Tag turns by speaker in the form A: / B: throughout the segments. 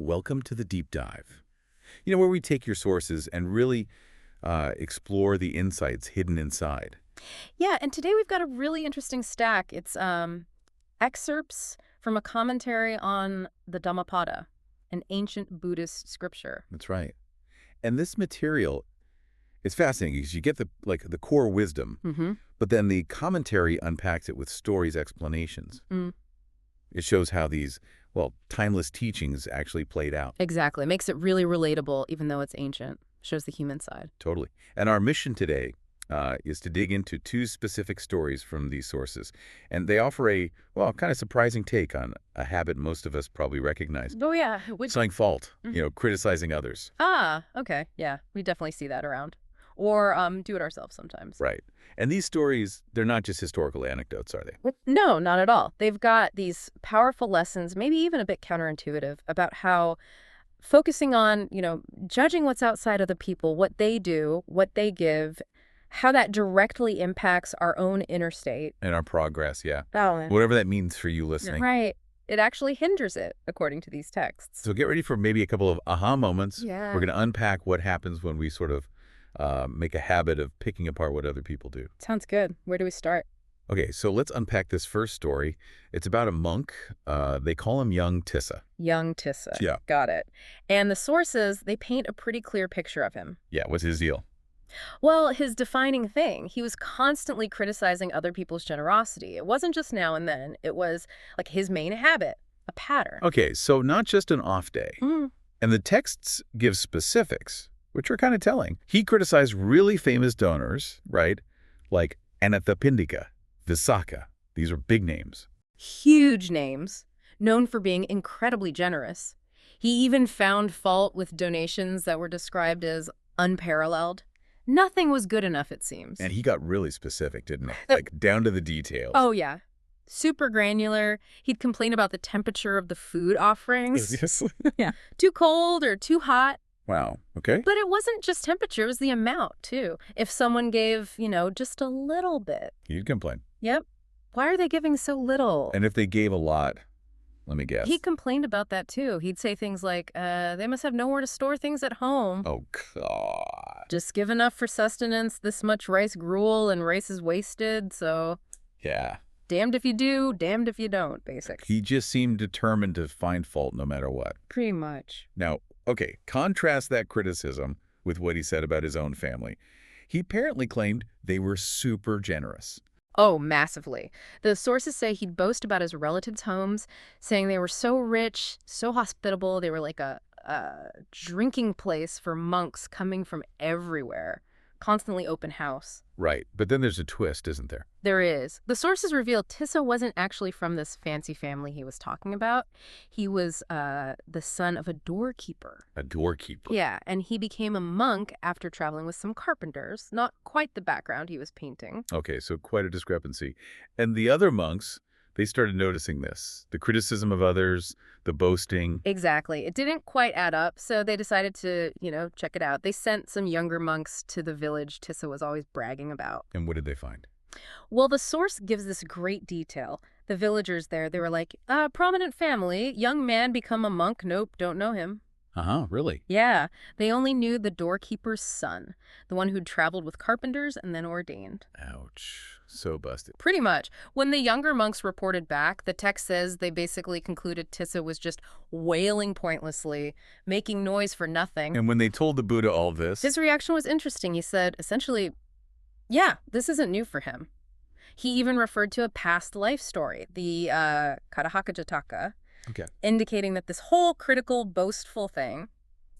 A: welcome to the deep dive. Where we take your sources and really explore the insights hidden inside.
B: Yeah, and today we've got a really interesting stack. It's excerpts from a commentary on the Dhammapada, an ancient Buddhist scripture.
A: That's right. And this material is fascinating because you get the core wisdom, but then the commentary unpacks it with stories, explanations. It shows how these, timeless teachings actually played out.
B: Exactly. Makes it really relatable, even though it's ancient. Shows the human side.
A: Totally. And our mission today is to dig into two specific stories from these sources. And they offer a, kind of surprising take on a habit most of us probably recognize.
B: Oh, yeah.
A: Finding fault, criticizing others.
B: Ah, okay. Yeah, we definitely see that around. Or do it ourselves sometimes.
A: Right. And these stories, they're not just historical anecdotes, are they?
B: No, not at all. They've got these powerful lessons, maybe even a bit counterintuitive, about how focusing on, judging what's outside of the people, what they do, what they give, how that directly impacts our own inner state.
A: And our progress, yeah.
B: Oh,
A: whatever that means for you listening.
B: Right. It actually hinders it, according to these texts.
A: So get ready for maybe a couple of aha moments.
B: Yeah.
A: We're going to unpack what happens when we sort of make a habit of picking apart what other people do.
B: Sounds good. Where do we start?
A: Okay, so let's unpack this first story. It's about a monk. They call him young Tissa.
B: Young Tissa.
A: Yeah.
B: Got it. And the sources, they paint a pretty clear picture of him.
A: Yeah, what's his deal?
B: Well, his defining thing, he was constantly criticizing other people's generosity. It wasn't just now and then. It was like his main habit, a pattern.
A: Okay, so not just an off day. And the texts give specifics, which are kind of telling. He criticized really famous donors, right? Like Anathapindika, Visakha. These are big names.
B: Huge names, known for being incredibly generous. He even found fault with donations that were described as unparalleled. Nothing was good enough, it seems.
A: And he got really specific, didn't he? Like down to the details.
B: Oh, yeah. Super granular. He'd complain about the temperature of the food offerings.
A: Yes.
B: Yeah. Too cold or too hot.
A: Wow. Okay.
B: But it wasn't just temperature, it was the amount, too. If someone gave, just a little bit.
A: He'd complain.
B: Yep. Why are they giving so little?
A: And if they gave a lot, let me guess.
B: He complained about that, too. He'd say things like, they must have nowhere to store things at home.
A: Oh, God.
B: Just give enough for sustenance, this much rice gruel, and rice is wasted, so...
A: Yeah.
B: Damned if you do, damned if you don't, basically.
A: He just seemed determined to find fault no matter what.
B: Pretty much.
A: Now, okay, contrast that criticism with what he said about his own family. He apparently claimed they were super generous.
B: Oh, massively. The sources say he'd boast about his relatives' homes, saying they were so rich, so hospitable, they were like a drinking place for monks coming from everywhere. Constantly open house.
A: Right, but then there's a twist, isn't there?
B: There is. The sources reveal Tissa wasn't actually from this fancy family he was talking about. He was the son of a doorkeeper.
A: A doorkeeper?
B: Yeah, and he became a monk after traveling with some carpenters. Not quite the background he was painting.
A: Okay, so quite a discrepancy. And the other monks, they started noticing this. The criticism of others, the boasting.
B: Exactly. It didn't quite add up, so they decided to, check it out. They sent some younger monks to the village Tissa was always bragging about.
A: And what did they find?
B: Well, the source gives this great detail. The villagers there, they were like, prominent family, young man become a monk, nope, don't know him.
A: Uh-huh, really?
B: Yeah, they only knew the doorkeeper's son, the one who'd traveled with carpenters and then ordained.
A: Ouch. So busted.
B: Pretty much. When the younger monks reported back, the text says they basically concluded Tissa was just wailing pointlessly, making noise for nothing.
A: And when they told the Buddha all this...
B: His reaction was interesting. He said, essentially, yeah, this isn't new for him. He even referred to a past life story, the Karahakajataka, indicating that this whole critical, boastful thing,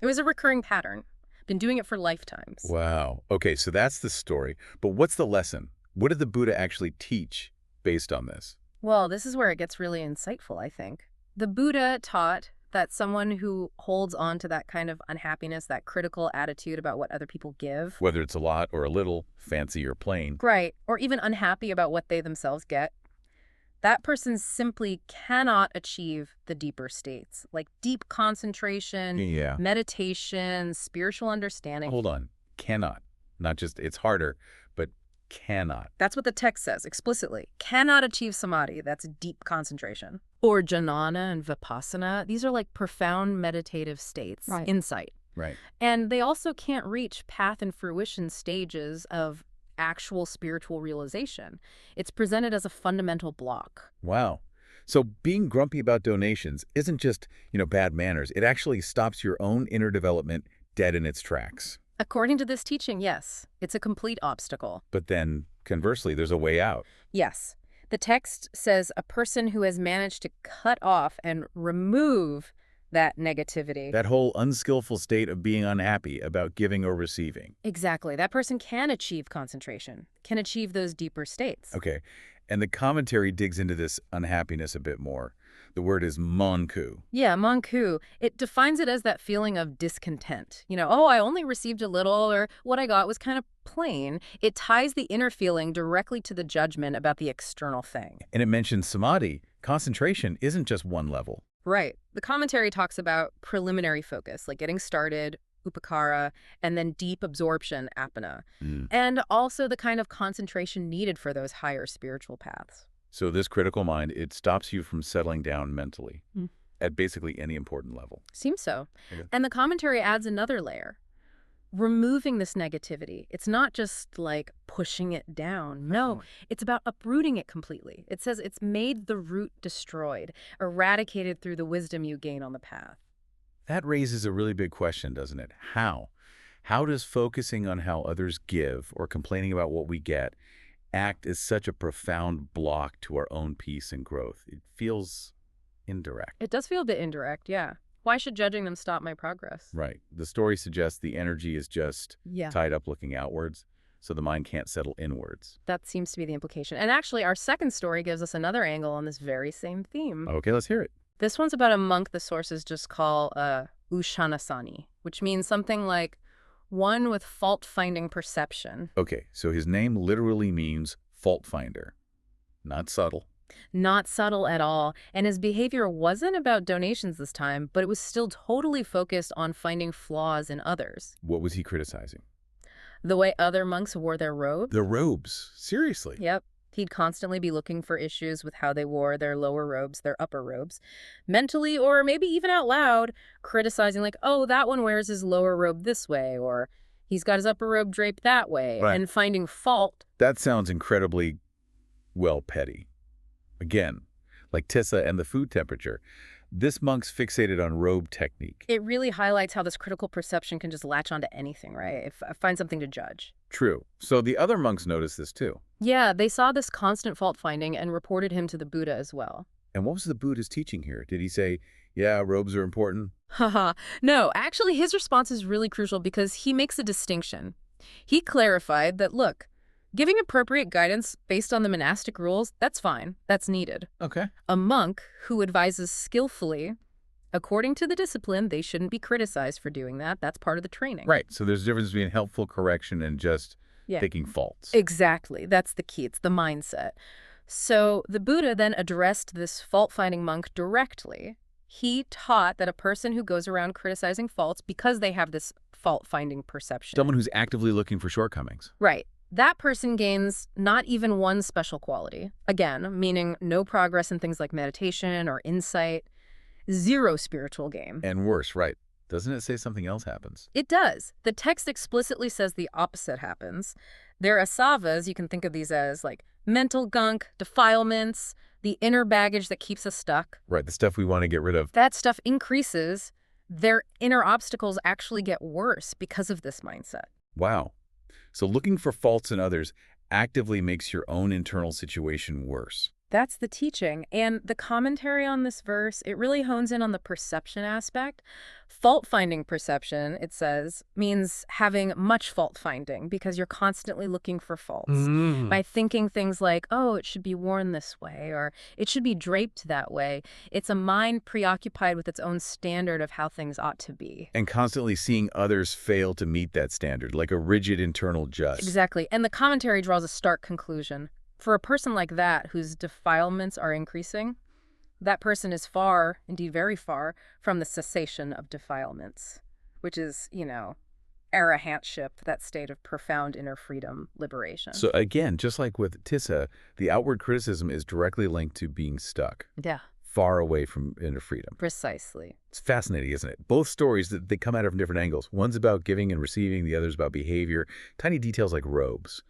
B: it was a recurring pattern. Been doing it for lifetimes.
A: Wow. Okay, so that's the story. But what's the lesson? What did the Buddha actually teach based on this?
B: Well, this is where it gets really insightful, I think. The Buddha taught that someone who holds on to that kind of unhappiness, that critical attitude about what other people give.
A: Whether it's a lot or a little, fancy or plain.
B: Right. Or even unhappy about what they themselves get. That person simply cannot achieve the deeper states, like deep concentration, meditation, spiritual understanding.
A: Hold on. Cannot. Not just, it's harder, but cannot.
B: That's what the text says explicitly. Cannot achieve samadhi. That's deep concentration. Or jnana and vipassana. These are like profound meditative states, insight.
A: Right.
B: And they also can't reach path and fruition stages of actual spiritual realization. It's presented as a fundamental block.
A: Wow. So being grumpy about donations isn't just, bad manners. It actually stops your own inner development dead in its tracks.
B: According to this teaching, yes, it's a complete obstacle.
A: But then, conversely, there's a way out.
B: Yes. The text says a person who has managed to cut off and remove that negativity.
A: That whole unskillful state of being unhappy about giving or receiving.
B: Exactly. That person can achieve concentration, can achieve those deeper states.
A: Okay. And the commentary digs into this unhappiness a bit more. The word is monku.
B: Yeah, monku. It defines it as that feeling of discontent. I only received a little, or what I got was kind of plain. It ties the inner feeling directly to the judgment about the external thing.
A: And it mentions samadhi. Concentration isn't just one level.
B: Right. The commentary talks about preliminary focus, like getting started, upakara, and then deep absorption, apana, and also the kind of concentration needed for those higher spiritual paths.
A: So this critical mind, it stops you from settling down mentally at basically any important level.
B: Seems so.
A: Okay.
B: And the commentary adds another layer. Removing this negativity. It's not just like pushing it down. No, it's about uprooting it completely. It says it's made the root destroyed, eradicated through the wisdom you gain on the path.
A: That raises a really big question, doesn't it? How? How does focusing on how others give or complaining about what we get act as such a profound block to our own peace and growth? It feels indirect.
B: It does feel a bit indirect, yeah. Why should judging them stop my progress?
A: Right. The story suggests the energy is just tied up looking outwards, so the mind can't settle inwards.
B: That seems to be the implication. And actually, our second story gives us another angle on this very same theme.
A: Okay, let's hear it.
B: This one's about a monk the sources just call Ujjhānasaññi, which means something like one with fault-finding perception.
A: Okay, so his name literally means fault finder. Not subtle.
B: Not subtle at all. And his behavior wasn't about donations this time, but it was still totally focused on finding flaws in others.
A: What was he criticizing?
B: The way other monks wore their robes.
A: The robes? Seriously?
B: Yep. He'd constantly be looking for issues with how they wore their lower robes, their upper robes, mentally or maybe even out loud, criticizing like, oh, that one wears his lower robe this way, or he's got his upper robe draped that way, and finding fault.
A: That sounds incredibly, petty. Again, like Tissa and the food temperature, this monk's fixated on robe technique.
B: It really highlights how this critical perception can just latch onto anything, right? If I find something to judge.
A: True. So the other monks noticed this too.
B: Yeah, they saw this constant fault-finding and reported him to the Buddha as well.
A: And what was the Buddha's teaching here? Did he say, yeah, robes are important?
B: Haha. No, actually his response is really crucial because he makes a distinction. He clarified that, look, giving appropriate guidance based on the monastic rules, that's fine. That's needed.
A: Okay.
B: A monk who advises skillfully, according to the discipline, they shouldn't be criticized for doing that. That's part of the training.
A: Right. So there's a difference between helpful correction and just picking faults.
B: Exactly. That's the key. It's the mindset. So the Buddha then addressed this fault-finding monk directly. He taught that a person who goes around criticizing faults because they have this fault-finding perception.
A: Someone who's actively looking for shortcomings.
B: Right. That person gains not even one special quality. Again, meaning no progress in things like meditation or insight, zero spiritual gain.
A: And worse, right. Doesn't it say something else happens?
B: It does. The text explicitly says the opposite happens. Their asavas, you can think of these as like mental gunk, defilements, the inner baggage that keeps us stuck.
A: Right, the stuff we want to get rid of.
B: That stuff increases. Their inner obstacles actually get worse because of this mindset.
A: Wow. So looking for faults in others actively makes your own internal situation worse.
B: That's the teaching. And the commentary on this verse, it really hones in on the perception aspect. Fault-finding perception, it says, means having much fault-finding because you're constantly looking for faults. By thinking things like, oh, it should be worn this way, or it should be draped that way. It's a mind preoccupied with its own standard of how things ought to be.
A: And constantly seeing others fail to meet that standard, like a rigid internal judge.
B: Exactly. And the commentary draws a stark conclusion. For a person like that, whose defilements are increasing, that person is far, indeed very far, from the cessation of defilements, which is, arahantship, that state of profound inner freedom, liberation.
A: So again, just like with Tissa, the outward criticism is directly linked to being stuck.
B: Yeah.
A: Far away from inner freedom.
B: Precisely.
A: It's fascinating, isn't it? Both stories, they come at it from different angles. One's about giving and receiving, the other's about behavior, tiny details like robes.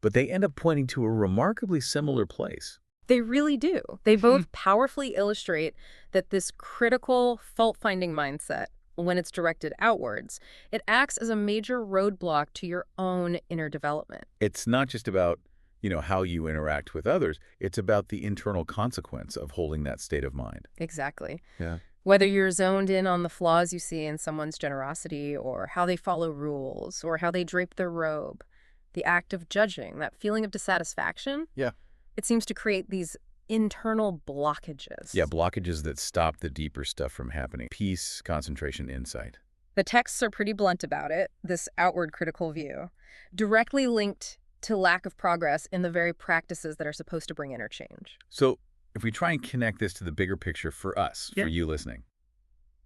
A: But they end up pointing to a remarkably similar place.
B: They really do. They both powerfully illustrate that this critical, fault-finding mindset, when it's directed outwards, it acts as a major roadblock to your own inner development.
A: It's not just about, how you interact with others. It's about the internal consequence of holding that state of mind.
B: Exactly.
A: Yeah.
B: Whether you're zoned in on the flaws you see in someone's generosity or how they follow rules or how they drape their robe, the act of judging, that feeling of dissatisfaction, it seems to create these internal blockages.
A: Yeah, blockages that stop the deeper stuff from happening. Peace, concentration, insight.
B: The texts are pretty blunt about it, this outward critical view, directly linked to lack of progress in the very practices that are supposed to bring inner change.
A: So if we try and connect this to the bigger picture for us, for you listening,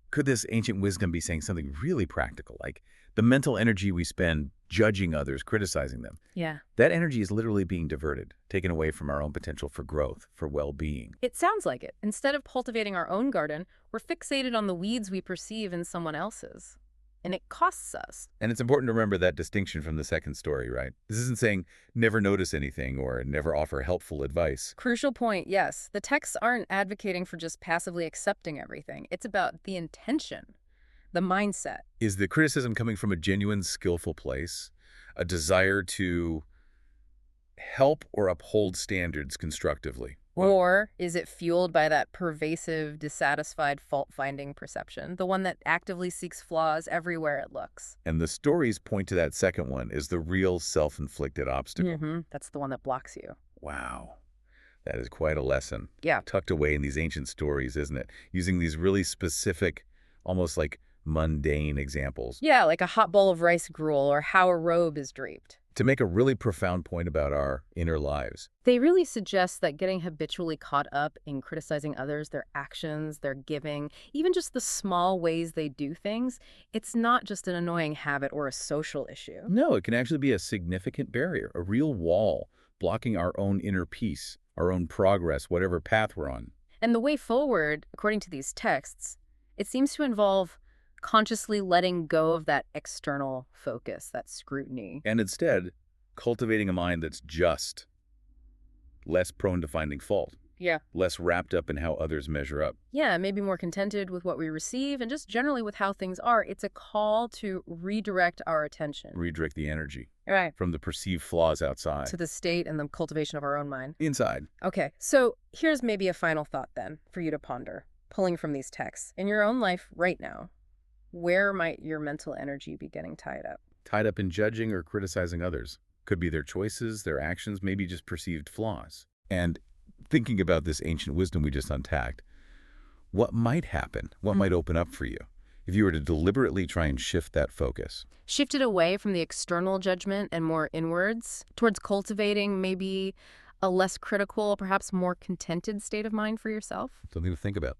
A: could this ancient wisdom be saying something really practical, like the mental energy we spend judging others, criticizing them?
B: Yeah.
A: That energy is literally being diverted, taken away from our own potential for growth, for well-being.
B: It sounds like it. Instead of cultivating our own garden, we're fixated on the weeds we perceive in someone else's. And it costs us.
A: And it's important to remember that distinction from the second story, right? This isn't saying never notice anything or never offer helpful advice.
B: Crucial point, yes. The texts aren't advocating for just passively accepting everything. It's about the intention, the mindset.
A: Is the criticism coming from a genuine, skillful place? A desire to help or uphold standards constructively?
B: Or is it fueled by that pervasive, dissatisfied, fault-finding perception, the one that actively seeks flaws everywhere it looks?
A: And the stories point to that second one as the real self-inflicted obstacle.
B: That's the one that blocks you.
A: Wow. That is quite a lesson.
B: Yeah.
A: Tucked away in these ancient stories, isn't it? Using these really specific, almost like mundane examples.
B: Yeah, like a hot bowl of rice gruel or how a robe is draped.
A: To make a really profound point about our inner lives.
B: They really suggest that getting habitually caught up in criticizing others, their actions, their giving, even just the small ways they do things, it's not just an annoying habit or a social issue.
A: No, it can actually be a significant barrier, a real wall blocking our own inner peace, our own progress, whatever path we're on.
B: And the way forward, according to these texts, it seems to involve consciously letting go of that external focus, that scrutiny.
A: And instead, cultivating a mind that's just, less prone to finding fault.
B: Yeah.
A: Less wrapped up in how others measure up.
B: Yeah, maybe more contented with what we receive and just generally with how things are. It's a call to redirect our attention.
A: Redirect the energy.
B: Right.
A: From the perceived flaws outside.
B: To the state and the cultivation of our own mind.
A: Inside.
B: Okay, so here's maybe a final thought then for you to ponder, pulling from these texts. In your own life right now, where might your mental energy be getting tied up?
A: Tied up in judging or criticizing others. Could be their choices, their actions, maybe just perceived flaws. And thinking about this ancient wisdom we just unpacked, what might happen? What might open up for you if you were to deliberately try and shift that focus?
B: Shift it away from the external judgment and more inwards towards cultivating maybe a less critical, perhaps more contented state of mind for yourself?
A: Something to think about.